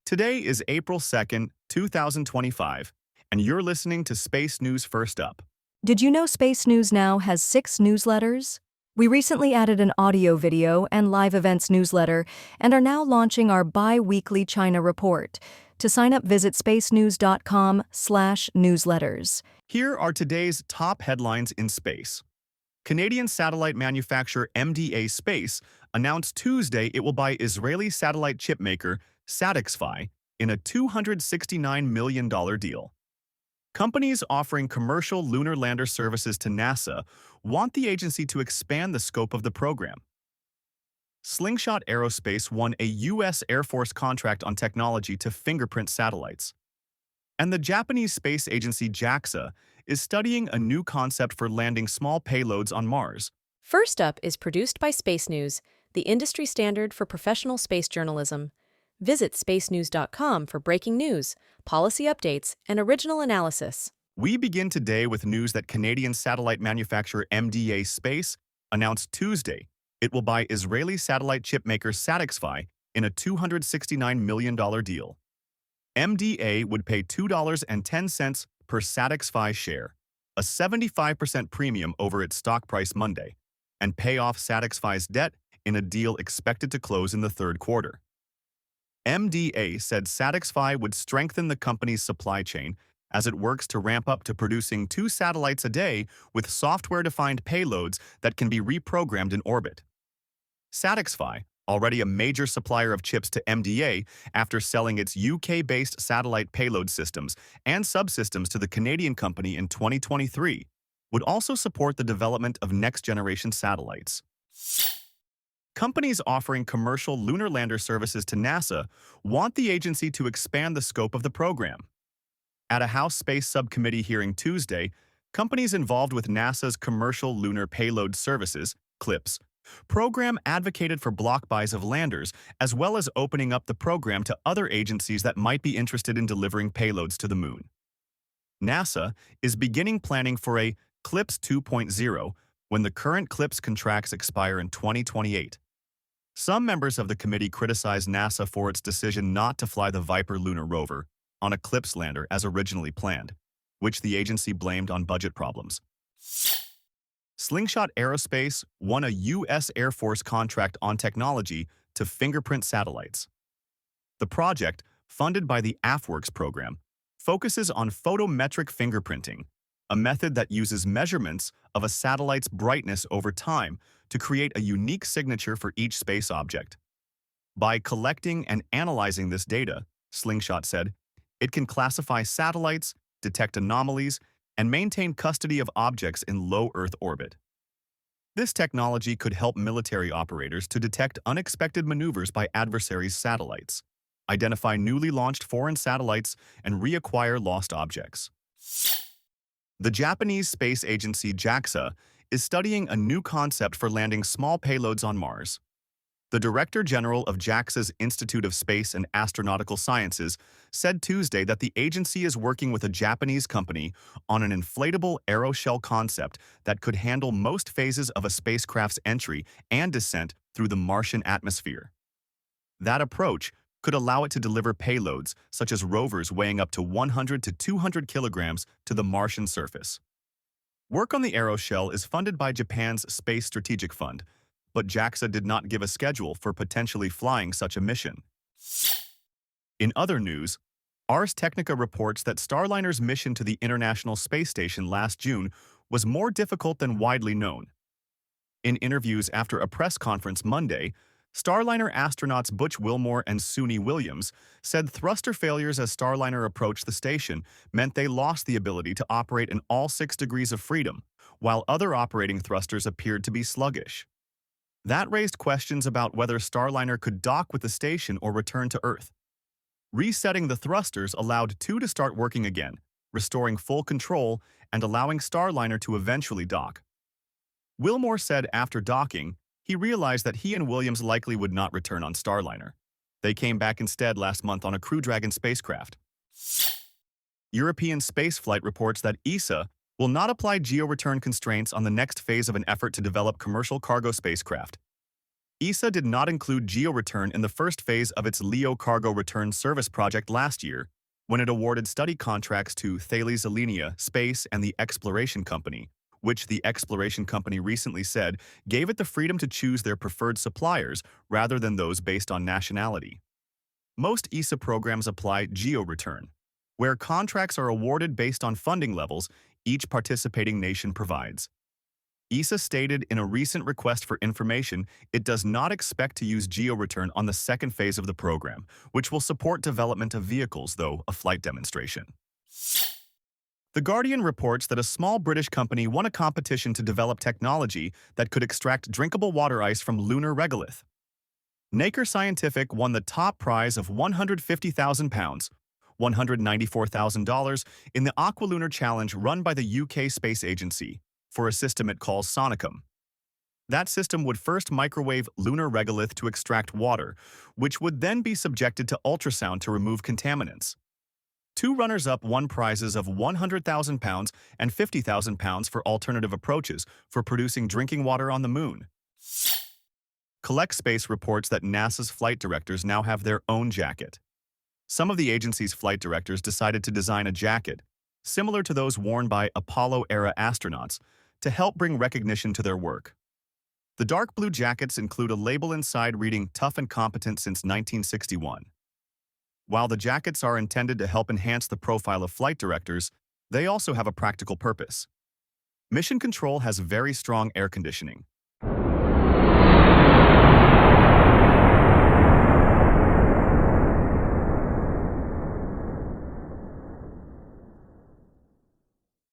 Today is April 2nd, 2025, and you're listening to Space News First Up. Did you know Space News now has 6 newsletters? We recently added an audio video and live events newsletter and are now launching our bi-weekly China report. To sign up, visit spacenews.com/newsletters. Here are today's top headlines in space. Canadian satellite manufacturer MDA Space announced Tuesday it will buy Israeli satellite chipmaker Satisfy in a $269 million deal. Companies offering commercial lunar lander services to NASA want the agency to expand the scope of the program. Slingshot Aerospace won a U.S. Air Force contract on technology to fingerprint satellites. And the Japanese space agency JAXA is studying a new concept for landing small payloads on Mars. First Up is produced by Space News, the industry standard for professional space journalism. Visit spacenews.com for breaking news, policy updates, and original analysis. We begin today with news that Canadian satellite manufacturer MDA Space announced Tuesday it will buy Israeli satellite chipmaker Satisfy in a $269 million deal. MDA would pay $2.10 per Satisfy share, a 75% premium over its stock price Monday, and pay off Satisfy's debt in a deal expected to close in the third quarter. MDA said Satisfy would strengthen the company's supply chain as it works to ramp up to producing 2 satellites a day with software-defined payloads that can be reprogrammed in orbit. Satisfy, already a major supplier of chips to MDA after selling its UK-based satellite payload systems and subsystems to the Canadian company in 2023, would also support the development of next-generation satellites. Companies offering commercial lunar lander services to NASA want the agency to expand the scope of the program. At a House Space Subcommittee hearing Tuesday, companies involved with NASA's Commercial Lunar Payload Services (CLPS) program advocated for block buys of landers, as well as opening up the program to other agencies that might be interested in delivering payloads to the moon. NASA is beginning planning for a CLPS 2.0 when the current CLPS contracts expire in 2028. Some members of the committee criticized NASA for its decision not to fly the Viper lunar rover on a CLPS lander as originally planned, which the agency blamed on budget problems. Slingshot Aerospace won a U.S. Air Force contract on technology to fingerprint satellites. The project, funded by the AFWERX program, focuses on photometric fingerprinting, a method that uses measurements of a satellite's brightness over time to create a unique signature for each space object. By collecting and analyzing this data, Slingshot said, it can classify satellites, detect anomalies, and maintain custody of objects in low Earth orbit. This technology could help military operators to detect unexpected maneuvers by adversaries' satellites, identify newly launched foreign satellites, and reacquire lost objects. The Japanese space agency JAXA is studying a new concept for landing small payloads on Mars. The Director General of JAXA's Institute of Space and Astronautical Sciences said Tuesday that the agency is working with a Japanese company on an inflatable aeroshell concept that could handle most phases of a spacecraft's entry and descent through the Martian atmosphere. That approach could allow it to deliver payloads, such as rovers weighing up to 100 to 200 kilograms, to the Martian surface. Work on the aeroshell is funded by Japan's Space Strategic Fund, but JAXA did not give a schedule for potentially flying such a mission. In other news, Ars Technica reports that Starliner's mission to the International Space Station last June was more difficult than widely known. In interviews after a press conference Monday, Starliner astronauts Butch Wilmore and Suni Williams said thruster failures as Starliner approached the station meant they lost the ability to operate in all 6 degrees of freedom, while other operating thrusters appeared to be sluggish. That raised questions about whether Starliner could dock with the station or return to Earth. Resetting the thrusters allowed 2 to start working again, restoring full control and allowing Starliner to eventually dock. Wilmore said after docking, he realized that he and Williams likely would not return on Starliner. They came back instead last month on a Crew Dragon spacecraft. European spaceflight reports that ESA will not apply geo-return constraints on the next phase of an effort to develop commercial cargo spacecraft. ESA did not include GeoReturn in the first phase of its LEO cargo return service project last year, when it awarded study contracts to Thales Alenia Space and the Exploration Company, which the Exploration Company recently said gave it the freedom to choose their preferred suppliers rather than those based on nationality. Most ESA programs apply GeoReturn, where contracts are awarded based on funding levels each participating nation provides. ESA stated in a recent request for information it does not expect to use GeoReturn on the second phase of the program, which will support development of vehicles, though a flight demonstration. The Guardian reports that a small British company won a competition to develop technology that could extract drinkable water ice from lunar regolith. Naker Scientific won the top prize of £150,000, $194,000, in the Aqualunar Challenge run by the UK Space Agency, for a system it calls Sonicum. That system would first microwave lunar regolith to extract water, which would then be subjected to ultrasound to remove contaminants. Two runners-up won prizes of £100,000 and £50,000 for alternative approaches for producing drinking water on the moon. Collect Space reports that NASA's flight directors now have their own jacket. Some of the agency's flight directors decided to design a jacket, similar to those worn by Apollo-era astronauts, to help bring recognition to their work. The dark blue jackets include a label inside reading "Tough and Competent since 1961." While the jackets are intended to help enhance the profile of flight directors, they also have a practical purpose. Mission Control has very strong air conditioning,